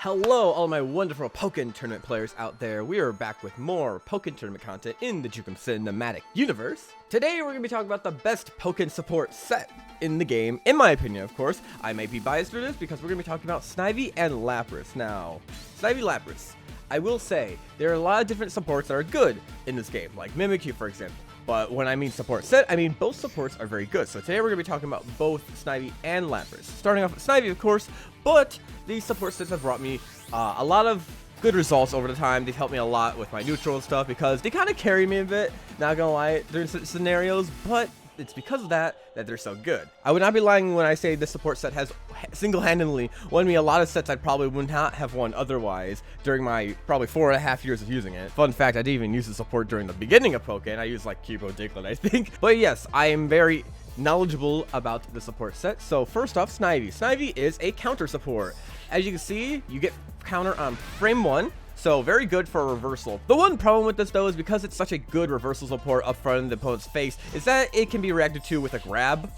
Hello, all my wonderful Pokkén Tournament players out there. We are back with more Pokkén Tournament content in the Jukem cinematic universe. Today, we're going to be talking about the best Pokkén support set in the game, in my opinion, of course. I may be biased for this because we're going to be talking about Snivy and Lapras. Now, Snivy Lapras, I will say, there are a lot of different supports that are good in this game, like Mimikyu, for example. But when I mean support set, I mean both supports are very good. So today we're going to be talking about both Snivy and Lapras. Starting off with Snivy, of course, but these support sets have brought me a lot of good results over the time. They've helped me a lot with my neutral and stuff because they kind of carry me a bit, not gonna lie, during certain scenarios, but it's because of that they're so good. I would not be lying when I say this support set has single-handedly won me a lot of sets I probably would not have won otherwise during my probably 4.5 years of using it. Fun fact, I didn't even use the support during the beginning of Pokken. I used like Kirby Diglett, I think. But yes, I am very knowledgeable about the support set. So first off, Snivy. Snivy is a counter support. As you can see, you get counter on frame 1. So very good for a reversal. The one problem with this though is because it's such a good reversal support up front in the opponent's face is that it can be reacted to with a grab,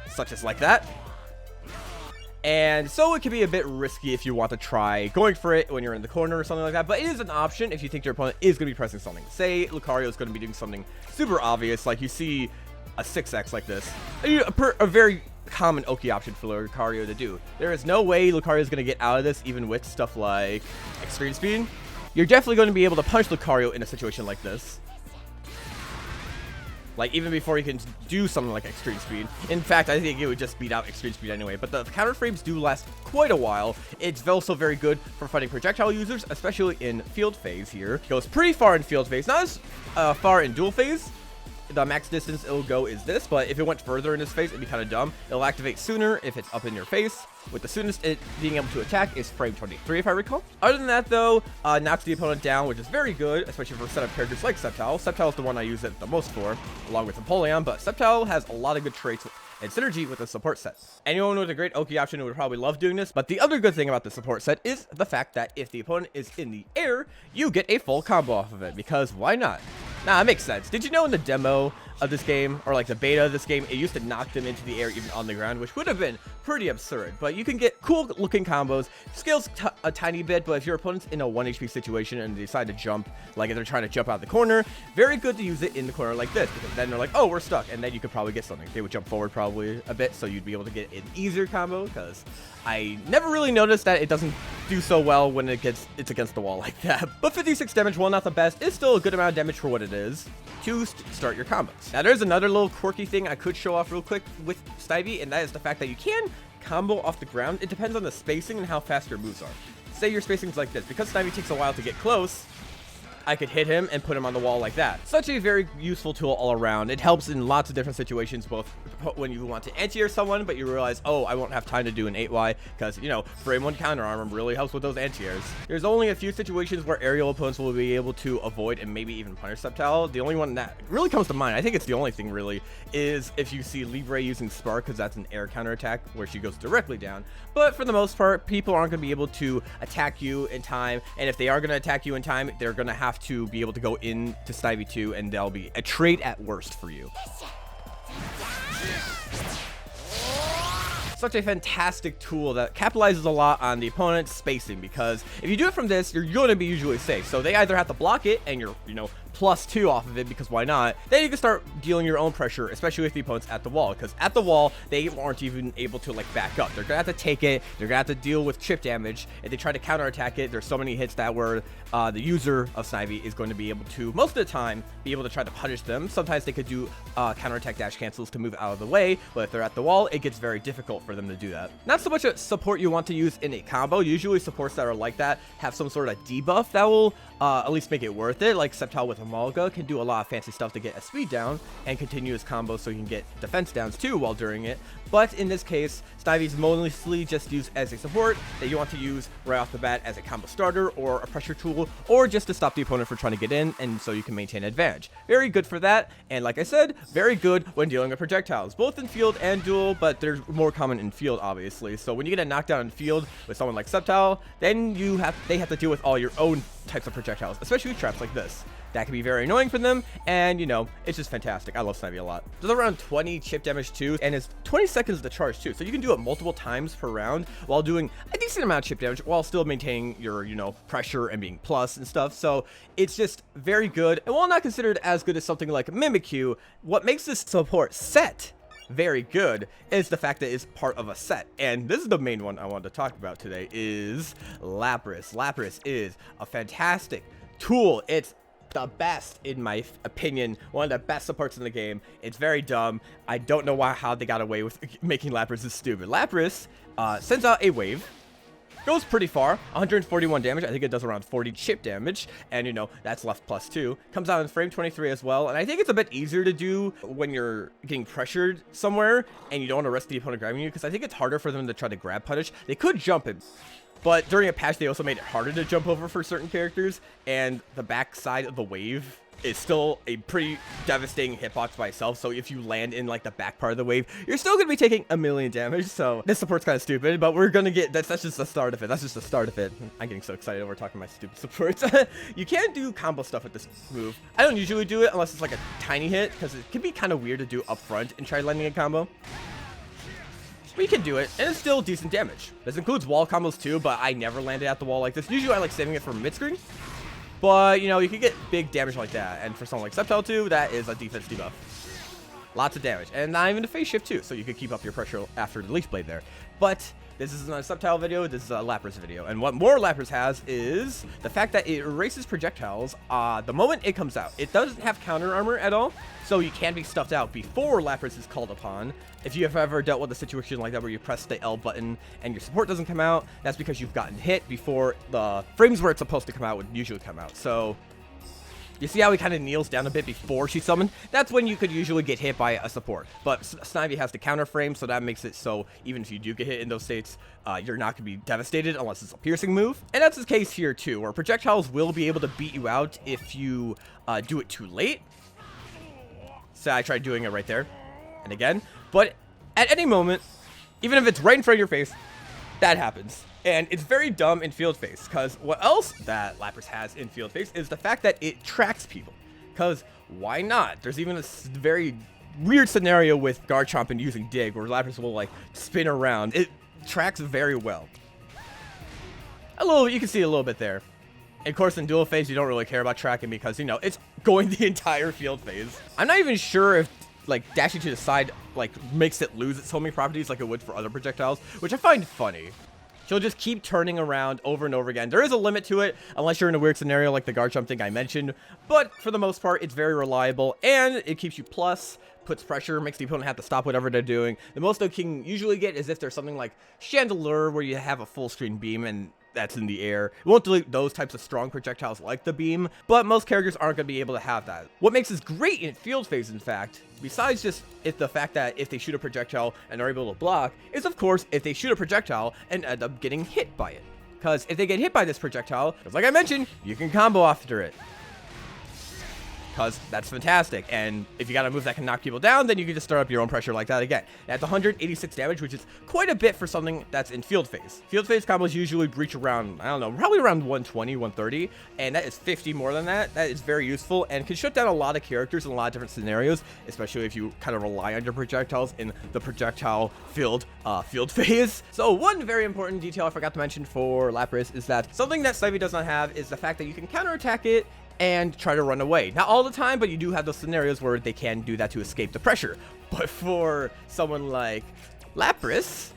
such as like that. And so it can be a bit risky if you want to try going for it when you're in the corner or something like that. But it is an option if you think your opponent is going to be pressing something. Say Lucario is going to be doing something super obvious, like you see a 6X like this. A very common Oki option for Lucario to do. There is no way Lucario is going to get out of this even with stuff like extreme speed. You're definitely going to be able to punch Lucario in a situation like this, like even before you can do something like extreme speed. In fact, I think it would just beat out extreme speed anyway, but the counter frames do last quite a while. It's also very good for fighting projectile users, especially in field phase here. It goes pretty far in field phase, not as far in duel phase. The max distance it'll go is this, but if it went further in this phase, it'd be kind of dumb. It'll activate sooner if it's up in your face, with the soonest it being able to attack is frame 23, if I recall. Other than that, though, knocks the opponent down, which is very good, especially for setup characters like Sceptile. Sceptile is the one I use it the most for, along with Napoleon, but Sceptile has a lot of good traits and synergy with the support set. Anyone with a great Oki option would probably love doing this, but the other good thing about the support set is the fact that if the opponent is in the air, you get a full combo off of it, because why not? Nah, it makes sense. Did you know in the demo of this game, or like the beta of this game, it used to knock them into the air even on the ground, which would have been pretty absurd, but you can get cool looking combos. Scales a tiny bit, but if your opponent's in a 1 HP situation and they decide to jump, like if they're trying to jump out the corner, very good to use it in the corner like this, because then they're like, oh, we're stuck, and then you could probably get something. They would jump forward probably a bit, so you'd be able to get an easier combo, because I never really noticed that it doesn't do so well when it's against the wall like that. But 56 damage, while not the best, is still a good amount of damage for what it is to start your combos. Now there's another little quirky thing I could show off real quick with Snivy, and that is the fact that you can combo off the ground. It depends on the spacing and how fast your moves are. Say your spacing's like this. Because Snivy takes a while to get close, I could hit him and put him on the wall like that. Such a very useful tool all around. It helps in lots of different situations, both when you want to anti-air someone, but you realize, oh, I won't have time to do an 8Y, because, you know, frame 1 counter armor really helps with those anti-airs. There's only a few situations where aerial opponents will be able to avoid and maybe even punish Sceptile. The only one that really comes to mind, I think it's the only thing really, is if you see Libre using Spark, because that's an air counter attack where she goes directly down. But for the most part, people aren't going to be able to attack you in time, and if they are going to attack you in time, they're going to have to be able to go into Snivy 2, and they'll be a trait at worst for you. Such a fantastic tool that capitalizes a lot on the opponent's spacing, because if you do it from this, you're going to be usually safe. So they either have to block it and you're, +2 off of it, because why not? Then you can start dealing your own pressure, especially if the opponent's at the wall, because at the wall, they aren't even able to like back up. They're gonna have to take it, they're gonna have to deal with chip damage. If they try to counterattack it, there's so many hits that where the user of Snivy is going to be able to, most of the time, be able to try to punish them. Sometimes they could do counterattack dash cancels to move out of the way, but if they're at the wall, it gets very difficult for them to do that. Not so much a support you want to use in a combo. Usually supports that are like that have some sort of debuff that will at least make it worth it, like Sceptile with Amalga can do a lot of fancy stuff to get a speed down and continue his combo so you can get defense downs too while doing it. But in this case, Snivy's mostly just used as a support that you want to use right off the bat as a combo starter or a pressure tool, or just to stop the opponent from trying to get in, and so you can maintain advantage. Very good for that, and like I said, very good when dealing with projectiles, both in field and duel, but they're more common in field, obviously. So when you get a knockdown in field with someone like Sceptile, then they have to deal with all your own types of projectiles, especially traps like this. That can be very annoying for them, and it's just fantastic. I love Snivy a lot. Does around 20 chip damage too, and is 26 seconds to charge too, so you can do it multiple times per round while doing a decent amount of chip damage while still maintaining your, you know, pressure and being plus and stuff. So it's just very good, and while not considered as good as something like Mimikyu, what makes this support set very good is the fact that it's part of a set. And this is the main one I wanted to talk about today, is Lapras. Lapras is a fantastic tool. It's the best, in my opinion, one of the best supports in the game. It's very dumb. I don't know how they got away with making Lapras this stupid. Lapras sends out a wave, goes pretty far, 141 damage. I think it does around 40 chip damage, and you know, that's left +2. Comes out in frame 23 as well, and I think it's a bit easier to do when you're getting pressured somewhere and you don't want to risk the opponent grabbing you, because I think it's harder for them to try to grab punish. They could jump it, but during a patch they also made it harder to jump over for certain characters, and the back side of the wave is still a pretty devastating hitbox by itself. So if you land in like the back part of the wave, you're still gonna be taking a million damage. So this support's kind of stupid, but we're gonna get that's just the start of it. That's just the start of it. I'm getting so excited over talking my stupid supports. You can do combo stuff with this move. I don't usually do it unless it's like a tiny hit, because it can be kind of weird to do up front and try landing a combo. But you can do it, and it's still decent damage. This includes wall combos too, but I never landed at the wall like this. Usually I like saving it for mid-screen, but you know, you can get big damage like that. And for someone like Sceptile too, that is a defense debuff. Lots of damage, and not even a phase shift too, so you could keep up your pressure after the Leaf Blade there. But this isn't a Sceptile video, this is a Lapras video. And what more Lapras has is the fact that it erases projectiles the moment it comes out. It doesn't have counter armor at all, so you can be stuffed out before Lapras is called upon. If you have ever dealt with a situation like that where you press the L button and your support doesn't come out, that's because you've gotten hit before the frames where it's supposed to come out would usually come out. So you see how he kind of kneels down a bit before she's summoned? That's when you could usually get hit by a support. But Snivy has the counter frame, so that makes it so even if you do get hit in those states, you're not going to be devastated unless it's a piercing move. And that's the case here too, where projectiles will be able to beat you out if you do it too late. So I tried doing it right there and again. But at any moment, even if it's right in front of your face, that happens. And it's very dumb in Field Phase, because what else that Lapras has in Field Phase is the fact that it tracks people. Because why not? There's even a very weird scenario with Garchomp and using Dig, where Lapras will like spin around. It tracks very well. You can see a little bit there. And of course, in Duel Phase, you don't really care about tracking because, you know, it's going the entire Field Phase. I'm not even sure if like dashing to the side like makes it lose its homing properties like it would for other projectiles, which I find funny. She'll just keep turning around over and over again. There is a limit to it, unless you're in a weird scenario like the Garchomp thing I mentioned. But for the most part, it's very reliable, and it keeps you plus, puts pressure, makes the opponent have to stop whatever they're doing. The most they can usually get is if there's something like Chandelure, where you have a full screen beam, and that's in the air. It won't delete those types of strong projectiles like the beam, but most characters aren't going to be able to have that. What makes this great in Field Phase, in fact, besides just the fact that if they shoot a projectile and are able to block, is of course if they shoot a projectile and end up getting hit by it. Because if they get hit by this projectile, because like I mentioned, you can combo after it. Because that's fantastic, and if you got a move that can knock people down, then you can just start up your own pressure like that again. That's 186 damage, which is quite a bit for something that's in Field Phase. Field Phase combos usually reach around, I don't know, probably around 120, 130, and that is 50 more than that. That is very useful and can shut down a lot of characters in a lot of different scenarios, especially if you kind of rely on your projectiles in the projectile-filled Field Phase. So one very important detail I forgot to mention for Lapras is that something that Snivy does not have is the fact that you can counterattack it and try to run away. Not all the time, but you do have those scenarios where they can do that to escape the pressure. But for someone like Lapras,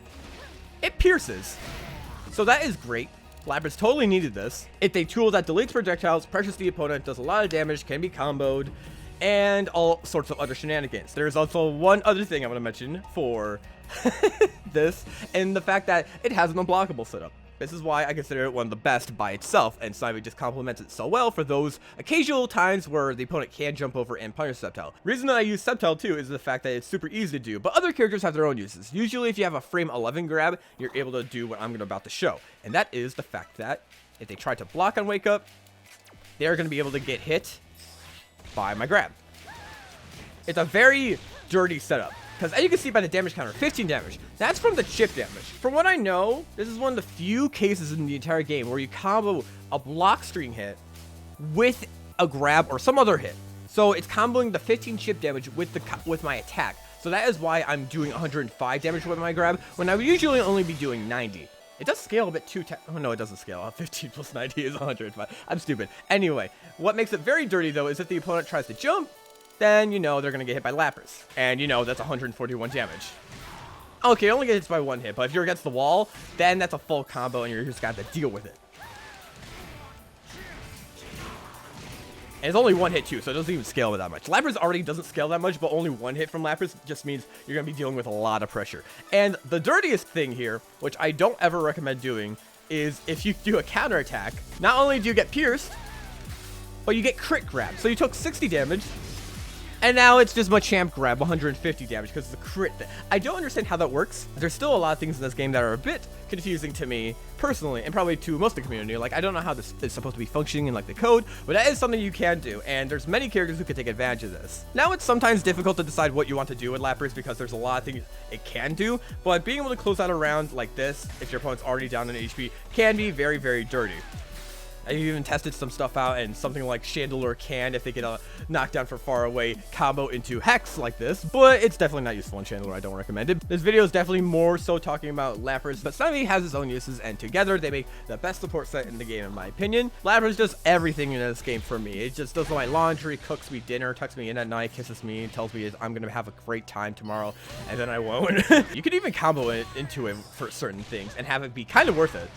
it pierces. So that is great. Lapras totally needed this. It's a tool that deletes projectiles, pressures the opponent, does a lot of damage, can be comboed, and all sorts of other shenanigans. There's also one other thing I want to mention for this, and the fact that it has an unblockable setup. This is why I consider it one of the best by itself, and Snivy just complements it so well for those occasional times where the opponent can jump over and punish Sceptile. Reason that I use Sceptile too is the fact that it's super easy to do, but other characters have their own uses. Usually if you have a frame 11 grab, you're able to do what I'm about to show, and that is the fact that if they try to block on Wake Up, they're going to be able to get hit by my grab. It's a very dirty setup. Because as you can see by the damage counter, 15 damage. That's from the chip damage. From what I know, this is one of the few cases in the entire game where you combo a block string hit with a grab or some other hit. So it's comboing the 15 chip damage with my attack. So that is why I'm doing 105 damage with my grab, when I would usually only be doing 90. It does scale a bit too oh no, it doesn't scale. 15 plus 90 is 105. I'm stupid. Anyway, what makes it very dirty though is if the opponent tries to jump, then you know they're gonna get hit by Lapras. And you know that's 141 damage. Okay, it only gets hit by one hit, but if you're against the wall, then that's a full combo and you're just got to deal with it. And it's only one hit too, so it doesn't even scale that much. Lapras already doesn't scale that much, but only one hit from Lapras just means you're going to be dealing with a lot of pressure. And the dirtiest thing here, which I don't ever recommend doing, is if you do a counterattack, not only do you get pierced, but you get crit grab. So you took 60 damage, and now it's just Machamp grab, 150 damage, because it's a crit. I don't understand how that works. There's still a lot of things in this game that are a bit confusing to me, personally, and probably to most of the community. Like, I don't know how this is supposed to be functioning in, like, the code, but that is something you can do, and there's many characters who can take advantage of this. Now, it's sometimes difficult to decide what you want to do with Lapras, because there's a lot of things it can do, but being able to close out a round like this, if your opponent's already down in HP, can be very, very dirty. I've even tested some stuff out, and something like Chandelure can, if they get a knockdown from far away, combo into Hex like this, but it's definitely not useful in Chandelure. I don't recommend it. This video is definitely more so talking about Lapras, but Snivy has its own uses, and together they make the best support set in the game, in my opinion. Lapras does everything in this game for me. It just does my laundry, cooks me dinner, tucks me in at night, kisses me, tells me I'm gonna have a great time tomorrow, and then I won't. You can even combo it into it for certain things and have it be kind of worth it.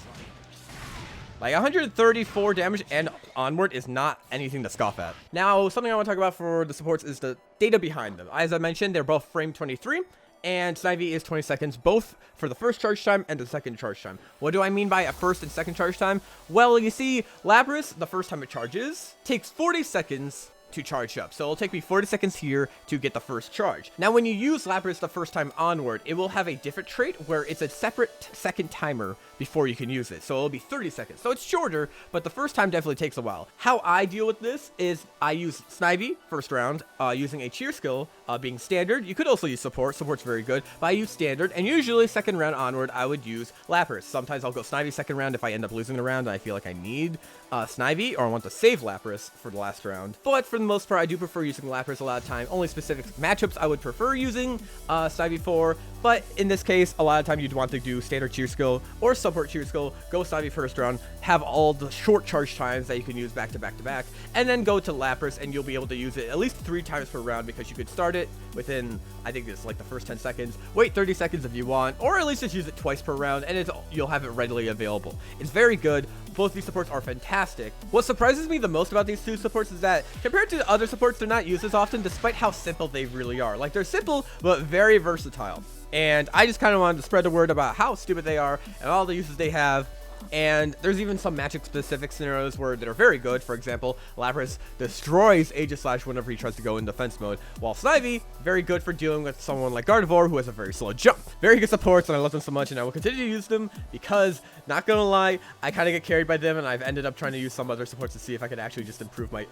Like 134 damage and onward is not anything to scoff at. Now, something I want to talk about for the supports is the data behind them. As I mentioned, they're both frame 23, and Snivy is 20 seconds, both for the first charge time and the second charge time. What do I mean by a first and second charge time? Well, you see, Lapras, the first time it charges, takes 40 seconds to charge up. So it'll take me 40 seconds here to get the first charge. Now, when you use Lapras the first time onward, it will have a different trait where it's a separate second timer before you can use it. So it'll be 30 seconds. So it's shorter, but the first time definitely takes a while. How I deal with this is I use Snivy first round, using a cheer skill, being standard. You could also use support. Support's very good, but I use standard, and usually second round onward, I would use Lapras. Sometimes I'll go Snivy second round if I end up losing the round and I feel like I need Snivy, or I want to save Lapras for the last round. But for the most part, I do prefer using Lapras a lot of time. Only specific matchups I would prefer using Snivy for, but in this case, a lot of time you'd want to do standard cheer skill or support cheer skill, go Snivy first round, have all the short charge times that you can use back to back to back, and then go to Lapras, and you'll be able to use it at least 3 times per round, because you could start it within, I think it's like the first 10 seconds, wait 30 seconds if you want, or at least just use it twice per round, and you'll have it readily available. It's very good. Both these supports are fantastic. What surprises me the most about these two supports is that compared to other supports, they're not used as often, despite how simple they really are. Like, they're simple, but very versatile. And I just kind of wanted to spread the word about how stupid they are and all the uses they have. And there's even some magic specific scenarios where they're very good. For example, Lapras destroys Aegislash whenever he tries to go in defense mode, while Snivy, very good for dealing with someone like Gardevoir who has a very slow jump. Very good supports, and I love them so much, and I will continue to use them because, not gonna lie, I kind of get carried by them, and I've ended up trying to use some other supports to see if I could actually just improve my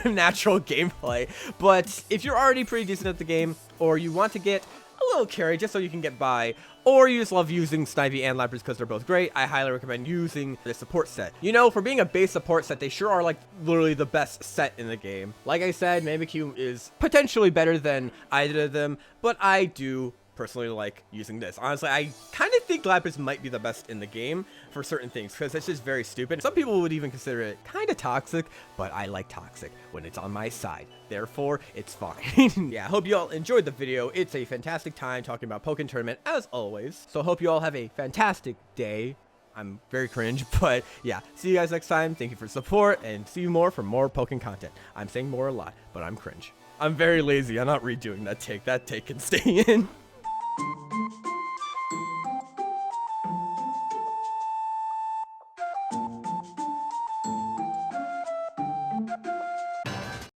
natural gameplay. But if you're already pretty decent at the game, or you want to get a little carry just so you can get by, or you just love using Snivy and Lapras because they're both great, I highly recommend using the support set. You know, for being a base support set, they sure are like literally the best set in the game. Like I said, Mimikyu is potentially better than either of them, but I do personally like using this. Honestly, I kind of think Lapras might be the best in the game for certain things, because it's just very stupid. Some people would even consider it kind of toxic, but I like toxic when it's on my side. Therefore, it's fine. Yeah, I hope you all enjoyed the video. It's a fantastic time talking about Pokkén Tournament, as always. So I hope you all have a fantastic day. I'm very cringe, but yeah, see you guys next time. Thank you for support, and see you more for more Pokkén content. I'm saying more a lot, but I'm cringe. I'm very lazy. I'm not redoing that take. That take can stay in.